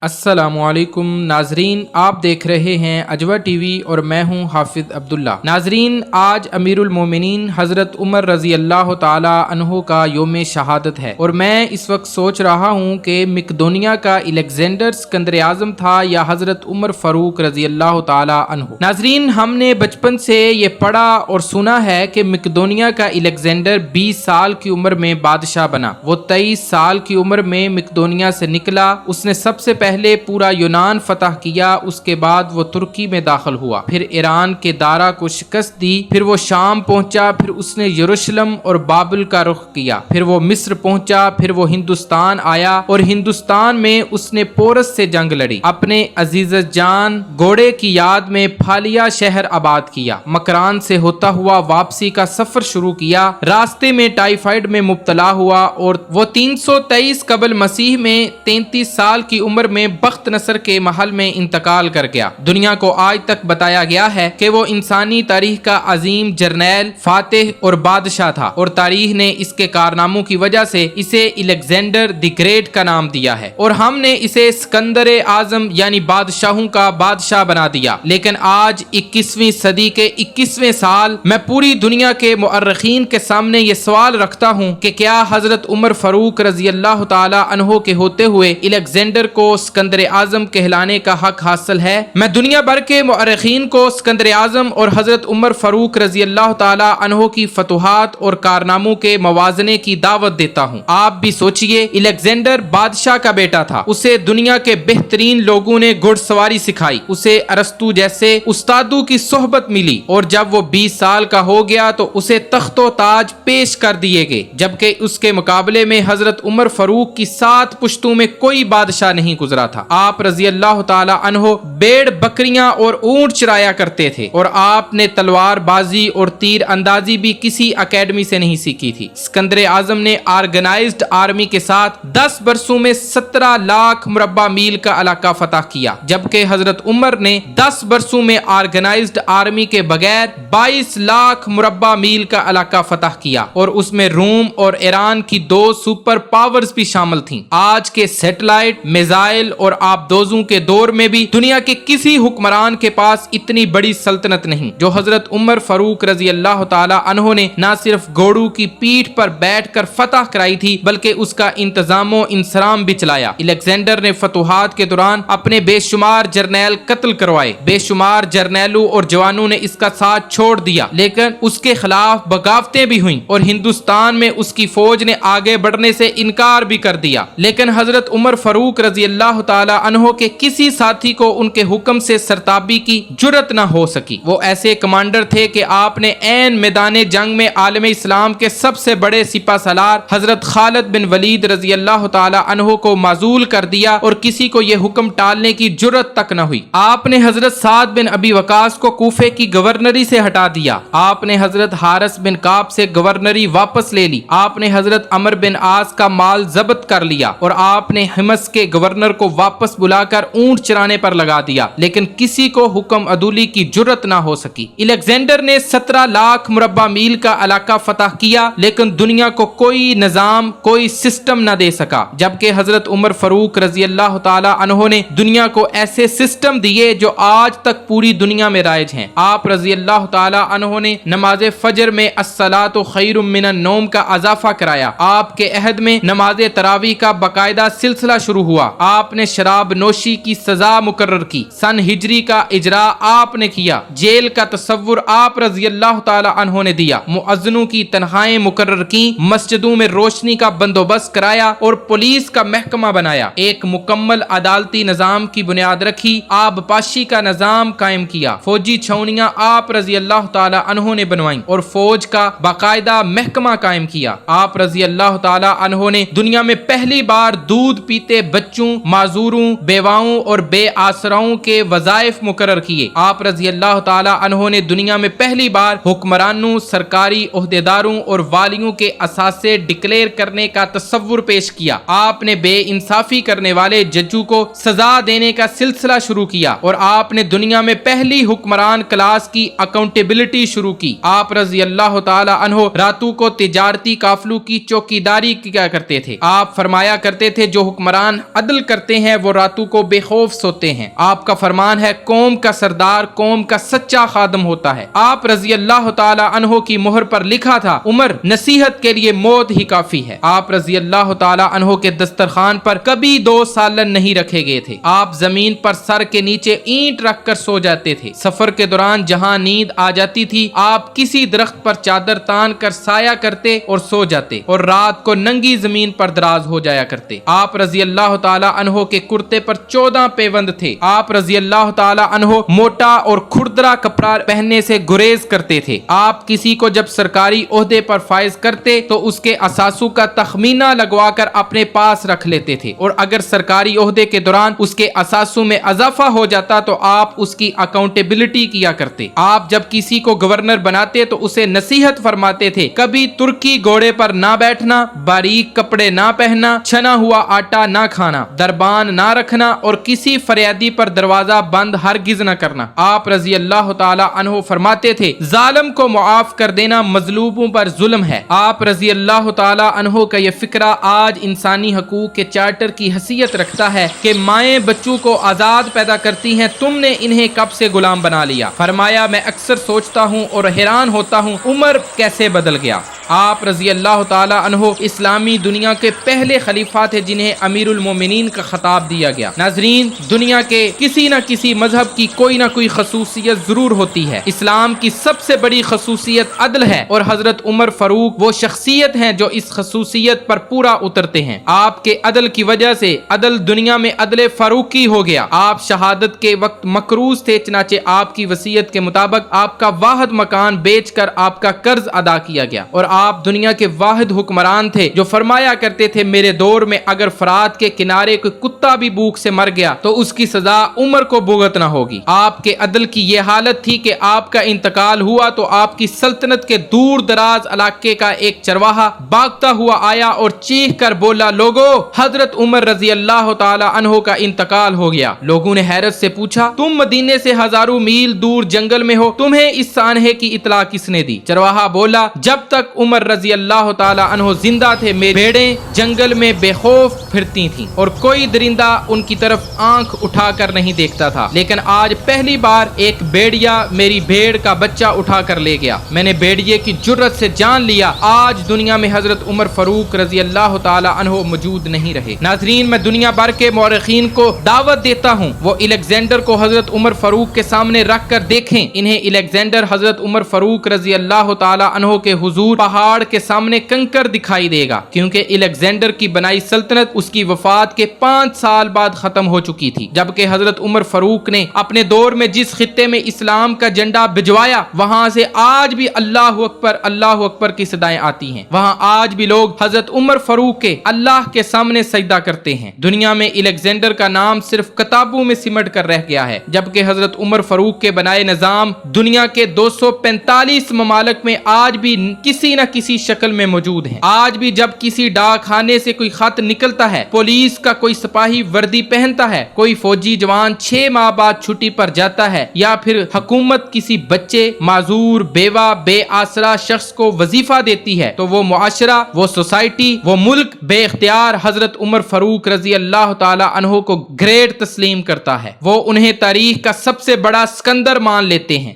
السلام علیکم ناظرین، آپ دیکھ رہے ہیں اجوا ٹی وی اور میں ہوں حافظ عبداللہ۔ ناظرین، آج امیر المومنین حضرت عمر رضی اللہ تعالی عنہ کا یوم شہادت ہے اور میں اس وقت سوچ رہا ہوں کہ مقدونیہ کا الیگزینڈر سکندر اعظم تھا یا حضرت عمر فاروق رضی اللہ تعالی عنہ۔ ناظرین، ہم نے بچپن سے یہ پڑھا اور سنا ہے کہ مقدونیہ کا الیگزینڈر 20 سال کی عمر میں بادشاہ بنا۔ وہ 23 سال کی عمر میں مقدونیہ سے نکلا۔ اس نے سب سے پہلے پورا یونان فتح کیا، اس کے بعد وہ ترکی میں داخل ہوا، پھر ایران کے دارا کو شکست دی، پھر وہ شام پہنچا، پھر اس نے یروشلم اور بابل کا رخ کیا، پھر وہ مصر پہنچا، پھر وہ ہندوستان آیا اور ہندوستان میں اس نے پورس سے جنگ لڑی۔ اپنے عزیز جان گھوڑے کی یاد میں پھالیا شہر آباد کیا، مکران سے ہوتا ہوا واپسی کا سفر شروع کیا، راستے میں ٹائیفائڈ میں مبتلا ہوا اور وہ 323 قبل مسیح میں 33 سال کی عمر میں بخت نصر کے محل میں انتقال کر گیا۔ دنیا کو آج تک بتایا گیا ہے کہ وہ انسانی تاریخ کا عظیم جرنیل، فاتح اور بادشاہ تھا، اور تاریخ نے اس کے کارناموں کی وجہ سے اسے الیگزینڈر دی گریٹ کا نام دیا ہے، اور ہم نے اسے سکندر اعظم یعنی بادشاہوں کا بادشاہ بنا دیا۔ لیکن آج 21ویں صدی کے 21ویں سال میں پوری دنیا کے مؤرخین کے سامنے یہ سوال رکھتا ہوں کہ کیا حضرت عمر فاروق رضی اللہ تعالی عنہ کے ہوتے ہوئے الیگزینڈر کو سکندر اعظم کہلانے کا حق حاصل ہے؟ میں دنیا بھر کے مؤرخین کو سکندر اعظم اور حضرت عمر فاروق رضی اللہ تعالی عنہ کی فتوحات اور کارناموں کے موازنے کی دعوت دیتا ہوں۔ آپ بھی سوچئے، الیگزینڈر بادشاہ کا بیٹا تھا، اسے دنیا کے بہترین لوگوں نے گھڑ سواری سکھائی، اسے ارسطو جیسے استادوں کی صحبت ملی، اور جب وہ 20 سال کا ہو گیا تو اسے تخت و تاج پیش کر دیے گئے، جبکہ اس کے مقابلے میں حضرت عمر فاروق کی 7 پشتوں میں کوئی بادشاہ نہیں گزرا تھا۔ آپ رضی اللہ تعالی عنہ بیڑ بکریاں اور اونٹ چرایا کرتے تھے، اور آپ نے تلوار بازی اور تیر اندازی بھی کسی اکیڈمی سے نہیں سیکھی تھی۔ سکندر اعظم نے آرگنائزڈ آرمی کے ساتھ 10 برسوں میں 17 لاکھ مربع میل کا علاقہ فتح کیا، جبکہ حضرت عمر نے 10 برسوں میں آرگنائزڈ آرمی کے بغیر 22 لاکھ مربع میل کا علاقہ فتح کیا، اور اس میں روم اور ایران کی 2 سپر پاورز بھی شامل تھیں۔ آج کے سیٹلائٹ، میزائل اور آبدوزوں کے دور میں بھی دنیا کے کسی حکمران کے پاس اتنی بڑی سلطنت نہیں جو حضرت عمر فاروق رضی اللہ تعالی عنہ نے نہ صرف گھوڑوں کی پیٹھ پر بیٹھ کر فتح کرائی تھی بلکہ اس کا انتظام و انصرام بھی چلایا۔ الیگزینڈر نے فتوحات کے دوران اپنے بے شمار جرنیل قتل کروائے، بے شمار جرنیلوں اور جوانوں نے اس کا ساتھ چھوڑ دیا، لیکن اس کے خلاف بغاوتیں بھی ہوئیں اور ہندوستان میں اس کی فوج نے آگے بڑھنے سے انکار بھی کر دیا۔ لیکن حضرت عمر فاروق رضی اللہ تعالی عنہ کے کسی ساتھی کو ان کے حکم سے سرتابی کی جرت نہ ہو سکی۔ وہ ایسے کمانڈر تھے کہ آپ نے عین میدان جنگ میں عالم اسلام کے سب سے بڑے سپہ سالار حضرت خالد بن ولید رضی اللہ تعالی عنہ کو معزول کر دیا، اور کسی کو یہ حکم ٹالنے کی جرت تک نہ ہوئی۔ آپ نے حضرت سعد بن ابی وقاص کو کوفے کی گورنری سے ہٹا دیا، آپ نے حضرت حارث بن کعب سے گورنری واپس لے لی، آپ نے حضرت عمر بن عاص کا مال ضبط کر لیا، اور آپ نے حمص کے گورنر کو واپس بلا کر اونٹ چرانے پر لگا دیا، لیکن کسی کو حکم عدولی کی جرت نہ ہو سکی۔ الیگزینڈر نے 17 لاکھ مربع میل کا علاقہ فتح کیا، لیکن دنیا کو کوئی نظام، کوئی سسٹم نہ دے سکا، جبکہ حضرت عمر فاروق رضی اللہ تعالی عنہ نے دنیا کو ایسے سسٹم دیے جو آج تک پوری دنیا میں رائج ہیں۔ آپ رضی اللہ تعالی عنہ نے نماز فجر میں الصلاۃ خیر من النوم کا اضافہ کرایا، آپ کے عہد میں نماز تراویح کا باقاعدہ سلسلہ شروع ہوا، آپ نے شراب نوشی کی سزا مقرر کی، سن ہجری کا اجراء آپ نے کیا، جیل کا تصور آپ رضی اللہ تعالی عنہ نے دیا، مؤذنوں کی تنخواہیں مقرر کی، مسجدوں میں روشنی کا بندوبست کرایا اور پولیس کا محکمہ بنایا، ایک مکمل عدالتی نظام کی بنیاد رکھی، آب پاشی کا نظام قائم کیا، فوجی چھاؤنیاں آپ رضی اللہ تعالی عنہ نے بنوائیں اور فوج کا باقاعدہ محکمہ قائم کیا۔ آپ رضی اللہ تعالی عنہ نے دنیا میں پہلی بار دودھ پیتے بچوں، معذوروں، بیواؤں اور بے آسراؤں کے وظائف مقرر کیے۔ آپ رضی اللہ تعالی عنہ نے دنیا میں پہلی بار حکمرانوں، سرکاری عہدیداروں اور والیوں کے اثاثے ڈکلیئر کرنے کا تصور پیش کیا۔ آپ نے بے انصافی کرنے والے ججوں کو سزا دینے کا سلسلہ شروع کیا، اور آپ نے دنیا میں پہلی حکمران کلاس کی اکاؤنٹیبلٹی شروع کی۔ آپ رضی اللہ تعالی عنہ راتوں کو تجارتی قافلوں کی چوکیداری کیا کرتے تھے۔ آپ فرمایا کرتے تھے جو حکمران عدل کرتے کرتے ہیں وہ راتوں کو بے خوف سوتے ہیں۔ آپ کا فرمان ہے قوم کا سردار قوم کا سچا خادم ہوتا ہے۔ آپ رضی اللہ تعالی عنہ کی مہر پر لکھا تھا عمر نصیحت کے لیے موت ہی کافی ہے۔ آپ رضی اللہ تعالی عنہ کے دسترخوان پر کبھی 2 سالن نہیں رکھے گئے تھے۔ آپ زمین پر سر کے نیچے اینٹ رکھ کر سو جاتے تھے۔ سفر کے دوران جہاں نیند آ جاتی تھی آپ کسی درخت پر چادر تان کر سایہ کرتے اور سو جاتے اور رات کو ننگی زمین پر دراز ہو جایا کرتے۔ آپ رضی اللہ تعالی عنہ کے کرتے پر 14 پیوند تھے۔ آپ رضی اللہ تعالی عنہ موٹا اور کھردرا کپڑا پہننے سے گریز کرتے تھے۔ آپ کسی کو جب سرکاری عہدے پر فائز کرتے تو اس کے اثاثوں کا تخمینہ لگوا کر اپنے پاس رکھ لیتے تھے اور اگر سرکاری عہدے کے دوران اس کے اثاثوں میں اضافہ ہو جاتا تو آپ اس کی اکاؤنٹیبلٹی کیا کرتے۔ آپ جب کسی کو گورنر بناتے تو اسے نصیحت فرماتے تھے کبھی ترکی گھوڑے پر نہ بیٹھنا، باریک کپڑے نہ پہننا، چھنا ہوا آٹا نہ کھانا، دربان نہ رکھنا اور کسی فریادی پر دروازہ بند ہرگز نہ کرنا۔ آپ رضی اللہ تعالی عنہ فرماتے تھے ظالم کو معاف کر دینا مظلوموں پر ظلم ہے۔ آپ رضی اللہ تعالی عنہ کا یہ فکرہ آج انسانی حقوق کے چارٹر کی حیثیت رکھتا ہے کہ مائیں بچوں کو آزاد پیدا کرتی ہیں، تم نے انہیں کب سے غلام بنا لیا۔ فرمایا میں اکثر سوچتا ہوں اور حیران ہوتا ہوں عمر کیسے بدل گیا۔ آپ رضی اللہ تعالی عنہ اسلامی دنیا کے پہلے خلیفہ تھے جنہیں امیر المومنین کا خطاب دیا گیا۔ ناظرین، دنیا کے کسی نہ کسی مذہب کی کوئی نہ کوئی خصوصیت ضرور ہوتی ہے۔ اسلام کی سب سے بڑی خصوصیت عدل ہے اور حضرت عمر فاروق وہ شخصیت ہیں جو اس خصوصیت پر پورا اترتے ہیں۔ آپ کے عدل کی وجہ سے عدل دنیا میں عدل فاروقی ہو گیا۔ آپ شہادت کے وقت مقروض تھے، چنانچہ آپ کی وصیت کے مطابق آپ کا واحد مکان بیچ کر آپ کا قرض ادا کیا گیا اور آپ دنیا کے واحد حکمران تھے جو فرمایا کرتے تھے میرے دور میں اگر فرات کے کنارے کوئی کتا بھی بھوک سے مر گیا تو اس کی سزا عمر کو بھگتنا ہوگی۔ آپ کے عدل کی یہ حالت تھی کہ آپ کا انتقال ہوا تو آپ کی سلطنت کے دور دراز علاقے کا ایک چرواہا بھاگتا ہوا آیا اور چیخ کر بولا لوگو حضرت عمر رضی اللہ تعالی عنہ کا انتقال ہو گیا۔ لوگوں نے حیرت سے پوچھا تم مدینے سے ہزاروں میل دور جنگل میں ہو، تمہیں اس سانحے کی اطلاع کس نے دی؟ چرواہا بولا جب تک عمر رضی اللہ تعالی عنہ زندہ تھے میری بھیڑیں جنگل میں بے خوف پھرتی تھیں اور کوئی درندہ ان کی طرف آنکھ اٹھا کر نہیں دیکھتا تھا، لیکن آج پہلی بار ایک بھیڑیا میری بھیڑ کا بچہ اٹھا کر لے گیا۔ میں نے بھیڑیے کی جرت سے جان لیا آج دنیا میں حضرت عمر فاروق رضی اللہ تعالی عنہ موجود نہیں رہے۔ ناظرین، میں دنیا بھر کے مورخین کو دعوت دیتا ہوں وہ الیگزینڈر کو حضرت عمر فاروق کے سامنے رکھ کر دیکھیں۔ انہیں الیگزینڈر حضرت عمر فاروق رضی اللہ تعالی عنہ کے حضور پہاڑ کے سامنے کنکر دکھائی دے گا، کیونکہ الیگزینڈر کی بنائی سلطنت اس کی وفات کے 5 سال بعد ختم ہو چکی تھی، جبکہ حضرت عمر فاروق نے اپنے دور میں جس خطے میں اسلام کا جھنڈا بھجوایا وہاں سے آج بھی اللہ اکبر کی صدائیں آتی ہیں۔ وہاں آج بھی لوگ حضرت عمر فاروق کے اللہ کے سامنے سجدہ کرتے ہیں۔ دنیا میں الیگزینڈر کا نام صرف کتابوں میں سمٹ کر رہ گیا ہے، جبکہ حضرت عمر فاروق کے بنائے نظام دنیا کے 245 ممالک میں آج بھی کسی نہ کسی شکل میں موجود ہیں۔ آج بھی جب کسی ڈاک خانے سے کوئی خط نکلتا ہے، پولیس کا کوئی سپاہی وردی پہنتا ہے، کوئی فوجی جوان 6 ماہ بعد چھٹی پر جاتا ہے، یا پھر حکومت کسی بچے، معذور، بیوہ، بے آسرا شخص کو وظیفہ دیتی ہے، تو وہ معاشرہ، وہ سوسائٹی، وہ ملک بے اختیار حضرت عمر فاروق رضی اللہ تعالی عنہ کو گریٹ تسلیم کرتا ہے۔ وہ انہیں تاریخ کا سب سے بڑا سکندر مان لیتے ہیں۔